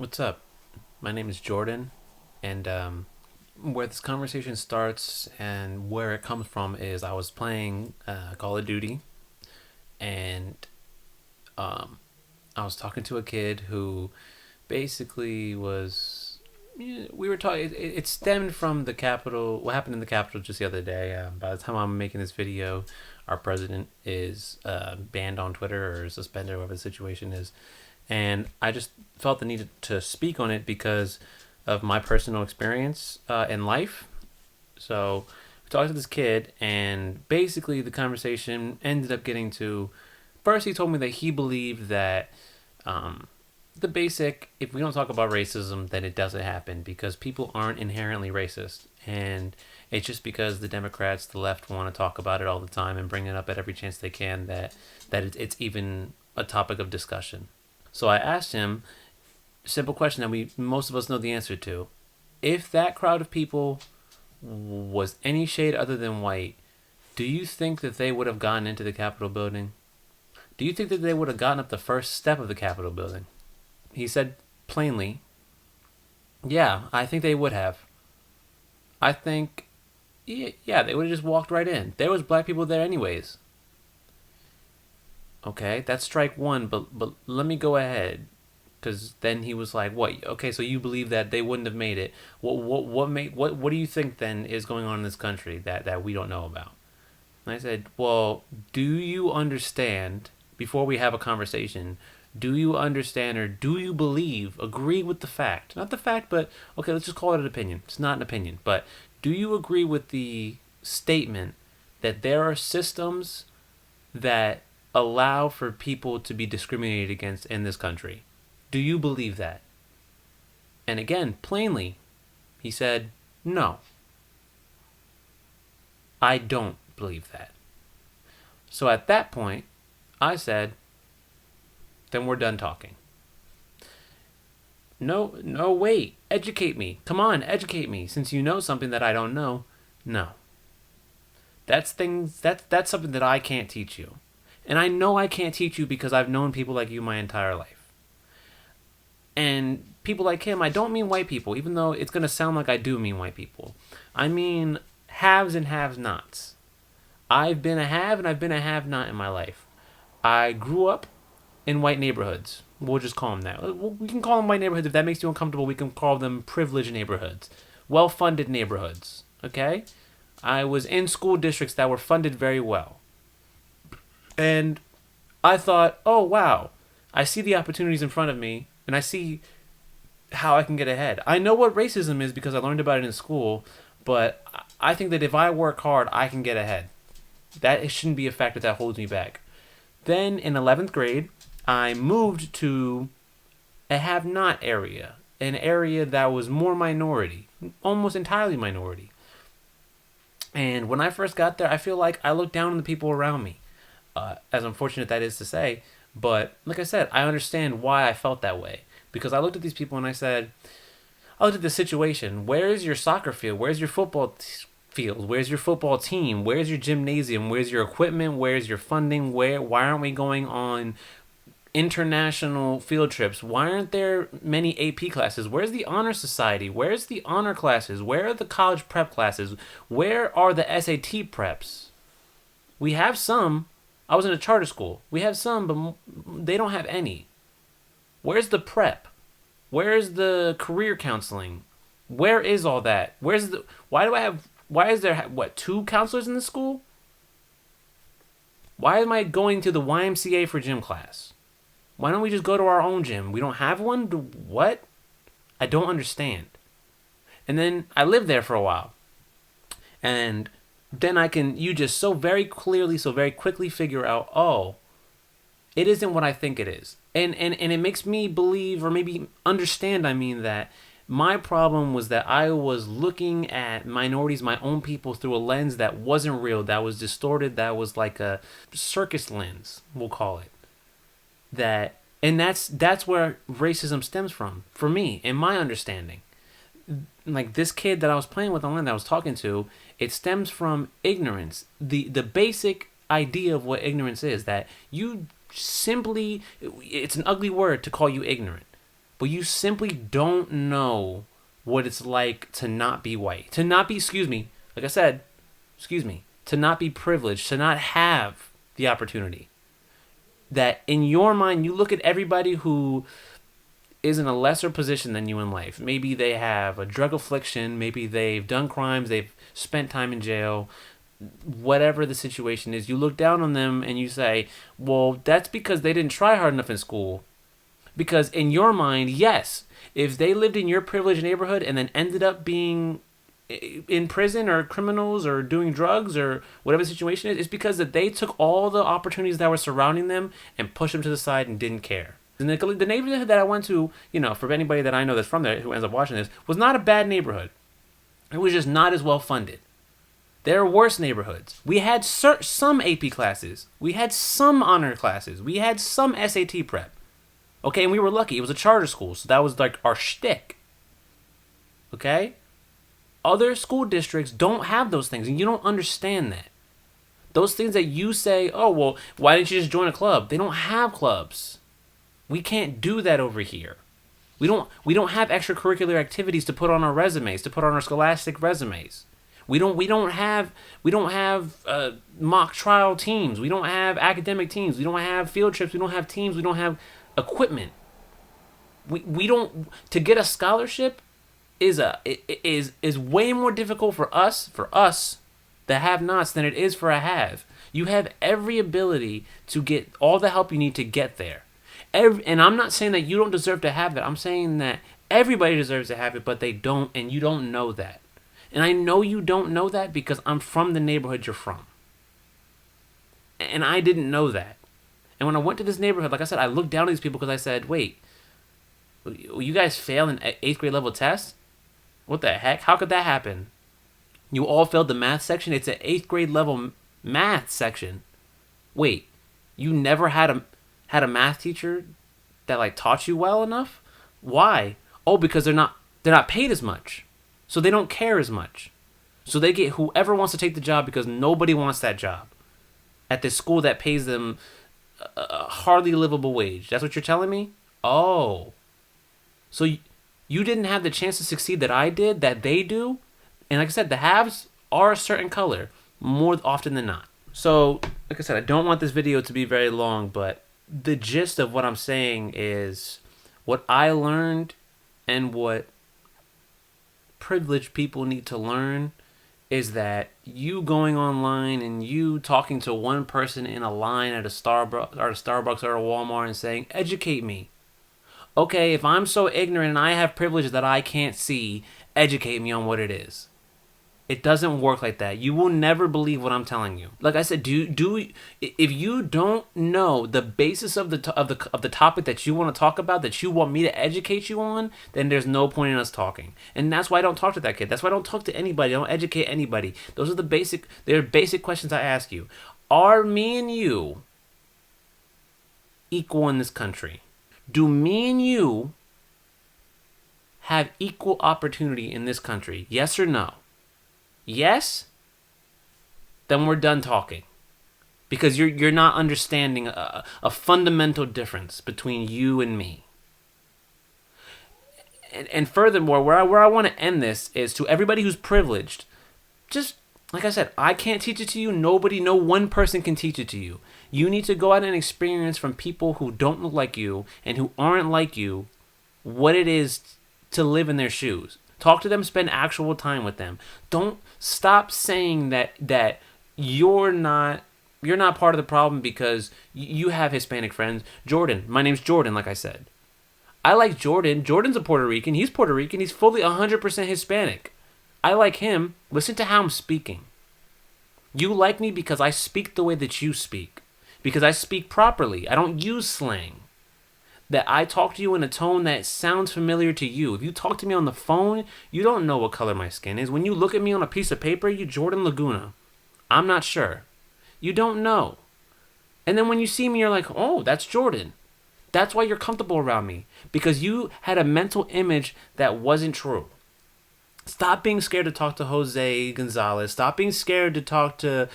What's up? My name is Jordan, and where this conversation starts and where it comes from is I was playing Call of Duty, and um, I was talking to a kid who basically was. We were talking. It stemmed from the Capitol. What happened in the Capitol just the other day? By the time I'm making this video, our president is banned on Twitter or suspended, whatever the situation is. And I just felt the need to speak on it because of my personal experience in life. So we talked to this kid, and basically the conversation ended up getting to. First, he told me that he believed that um, the basic, if we don't talk about racism, then it doesn't happen because people aren't inherently racist. And it's just because the Democrats, the left, want to talk about it all the time and bring it up at every chance they can that it's even a topic of discussion. So I asked him a simple question that we most of us know the answer to. If that crowd of people was any shade other than white, do you think that they would have gotten into the Capitol building? Do you think that they would have gotten up the first step of the Capitol building? He said plainly, yeah, I think they would have. I think, yeah, they would have just walked right in. There was black people there anyways. Okay, that's strike one, but let me go ahead. Because then he was like, "What? Okay, so you believe that they wouldn't have made it? What do you think then is going on in this country that we don't know about?" And I said, "Well, do you understand? Before we have a conversation, do you understand or do you believe? Agree with the fact, not the fact, but okay, let's just call it an opinion. It's not an opinion, but do you agree with the statement that there are systems that allow for people to be discriminated against in this country? Do you believe that?" And again, plainly, he said, "No, I don't believe that." So at that point, I said, "Then we're done talking." No, no, wait. Educate me. Come on, educate me. Since you know something that I don't know. No. That's something that I can't teach you. And I know I can't teach you because I've known people like you my entire life. And people like him, I don't mean white people, even though it's going to sound like I do mean white people. I mean haves and have nots. I've been a have and I've been a have not in my life. I grew up in white neighborhoods. We'll just call them that. We can call them white neighborhoods. If that makes you uncomfortable, we can call them privileged neighborhoods. Well funded neighborhoods. Okay? I was in school districts that were funded very well. And I thought, oh, wow. I see the opportunities in front of me, and I see how I can get ahead. I know what racism is because I learned about it in school, but I think that if I work hard, I can get ahead. That it shouldn't be a factor that holds me back. Then in 11th grade, I moved to a have not area, an area that was more minority, almost entirely minority. And when I first got there, I feel like I looked down on the people around me, as unfortunate that is to say. But like I said, I understand why I felt that way. Because I looked at these people and I looked at the situation. Where's your soccer field? Where's your field? Where's your football team? Where's your gymnasium? Where's your equipment? Where's your funding? Why aren't we going on international field trips? Why aren't there many AP classes? Where's the honor society? Where's the honor classes? Where are the college prep classes? Where are the SAT preps? We have some. I was in a charter school. We have some, but they don't have any. Where's the prep? Where's the career counseling? Where is all that? Why is there what, two counselors in the school? Why am I going to the YMCA for gym class? Why don't we just go to our own gym? We don't have one? What? I don't understand. And then I lived there for a while. And then you just so very clearly, so very quickly figure out, oh, it isn't what I think it is. And it makes me believe, or maybe understand, that my problem was that I was looking at minorities, my own people, through a lens that wasn't real, that was distorted, that was like a circus lens, we'll call it. That's where racism stems from, for me, in my understanding. Like this kid that I was playing with online, that I was talking to, it stems from ignorance. The basic idea of what ignorance is, that you simply, it's an ugly word to call you ignorant. but you simply don't know what it's like to not be white, to not be, like I said, to not be privileged, to not have the opportunity. That in your mind, you look at everybody who is in a lesser position than you in life. Maybe they have a drug affliction, maybe they've done crimes, they've spent time in jail, whatever the situation is. You look down on them and you say, well, that's because they didn't try hard enough in school. Because in your mind, yes, if they lived in your privileged neighborhood and then ended up being in prison or criminals or doing drugs or whatever the situation is, it's because that they took all the opportunities that were surrounding them and pushed them to the side and didn't care. And the neighborhood that I went to, for anybody that I know that's from there who ends up watching this, was not a bad neighborhood. It was just not as well funded. There are worse neighborhoods. We had some AP classes. We had some honor classes. We had some SAT prep. Okay, and we were lucky. It was a charter school, so that was like our shtick. Okay? Other school districts don't have those things, and you don't understand that. Those things that you say, oh, well, why didn't you just join a club? They don't have clubs. We can't do that over here. We don't have extracurricular activities to put on our resumes, to put on our scholastic resumes. We don't have mock trial teams. We don't have academic teams. We don't have field trips. We don't have teams. We don't have equipment. We don't, to get a scholarship is way more difficult for us the have-nots than it is for a have. You have every ability to get all the help you need to get there. And I'm not saying that you don't deserve to have that. I'm saying that everybody deserves to have it, but they don't, and you don't know that. And I know you don't know that because I'm from the neighborhood you're from. And I didn't know that. And when I went to this neighborhood, like I said, I looked down at these people because I said, wait, you guys fail an 8th grade level test? What the heck? How could that happen? You all failed the math section? It's an 8th grade level math section. Wait, you never had a math teacher that taught you well enough? Why? Oh, because they're not paid as much. So they don't care as much. So they get whoever wants to take the job because nobody wants that job at this school that pays them a hardly livable wage. That's what you're telling me? Oh. So you didn't have the chance to succeed that I did, that they do? And like I said, the haves are a certain color more often than not. So, like I said, I don't want this video to be very long, but the gist of what I'm saying is what I learned and what privileged people need to learn is that you going online and you talking to one person in a line at a Starbucks or a Walmart and saying, educate me. Okay, if I'm so ignorant and I have privileges that I can't see, educate me on what it is. It doesn't work like that. You will never believe what I'm telling you. Like I said, if you don't know the basis of the topic that you want to talk about, that you want me to educate you on, then there's no point in us talking. And that's why I don't talk to that kid. That's why I don't talk to anybody. I don't educate anybody. Those are they're basic questions I ask you. Are me and you equal in this country? Do me and you have equal opportunity in this country? Yes or no? Yes? Then we're done talking. Because you're not understanding a fundamental difference between you and me. And furthermore, where I want to end this is to everybody who's privileged. Just, like I said, I can't teach it to you. No one person can teach it to you. You need to go out and experience from people who don't look like you and who aren't like you what it is to live in their shoes. Talk to them, spend actual time with them. Don't stop saying that you're not part of the problem because you have Hispanic friends. Jordan, my name's Jordan, like I said. I like Jordan. Jordan's a Puerto Rican. He's Puerto Rican. He's fully 100% Hispanic. I like him. Listen to how I'm speaking. You like me because I speak the way that you speak. Because I speak properly. I don't use slang. That I talk to you in a tone that sounds familiar to you. If you talk to me on the phone, you don't know what color my skin is. When you look at me on a piece of paper, you Jordan Laguna. I'm not sure. You don't know. And then when you see me, you're like, oh, that's Jordan. That's why you're comfortable around me. Because you had a mental image that wasn't true. Stop being scared to talk to Jose Gonzalez. Stop being scared to talk to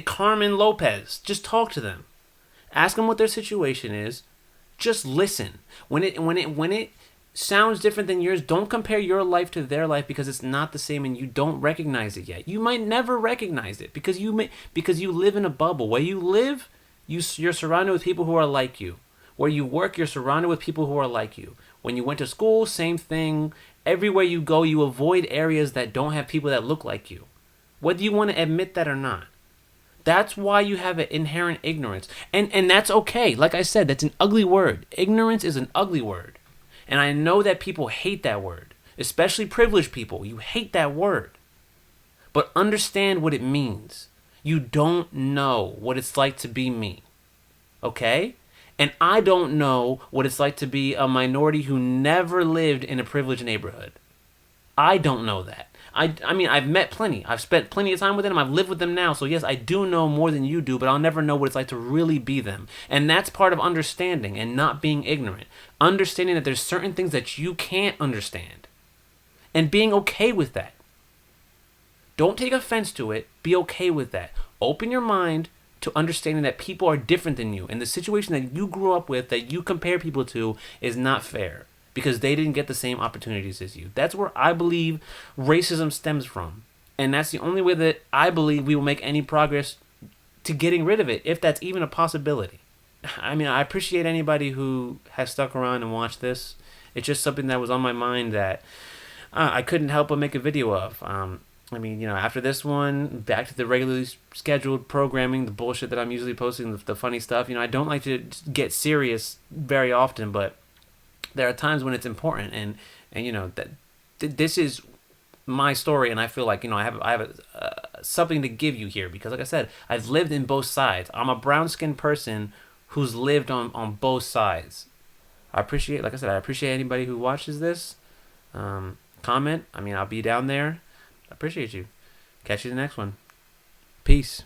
Carmen Lopez. Just talk to them. Ask them what their situation is. Just listen. When it sounds different than yours, don't compare your life to their life because it's not the same and you don't recognize it yet. You might never recognize it because you live in a bubble. Where you live, you're surrounded with people who are like you. Where you work, you're surrounded with people who are like you. When you went to school, same thing. Everywhere you go, you avoid areas that don't have people that look like you. Whether you want to admit that or not. That's why you have an inherent ignorance. And that's okay. Like I said, that's an ugly word. Ignorance is an ugly word. And I know that people hate that word. Especially privileged people. You hate that word. But understand what it means. You don't know what it's like to be me. Okay? And I don't know what it's like to be a minority who never lived in a privileged neighborhood. I don't know that. I mean, I've met plenty. I've spent plenty of time with them. I've lived with them now. So yes, I do know more than you do, but I'll never know what it's like to really be them. And that's part of understanding and not being ignorant. Understanding that there's certain things that you can't understand. And being okay with that. Don't take offense to it. Be okay with that. Open your mind to understanding that people are different than you. And the situation that you grew up with, that you compare people to, is not fair. Because they didn't get the same opportunities as you. That's where I believe racism stems from. And that's the only way that I believe we will make any progress to getting rid of it, if that's even a possibility. I mean, I appreciate anybody who has stuck around and watched this. It's just something that was on my mind that I couldn't help but make a video of. I mean, after this one, back to the regularly scheduled programming, the bullshit that I'm usually posting, the funny stuff. I don't like to get serious very often, but there are times when it's important, and that this is my story, and I feel like I have something to give you here because, like I said, I've lived in both sides. I'm a brown-skinned person who's lived on both sides. I appreciate anybody who watches this. Comment. I mean, I'll be down there. I appreciate you. Catch you in the next one. Peace.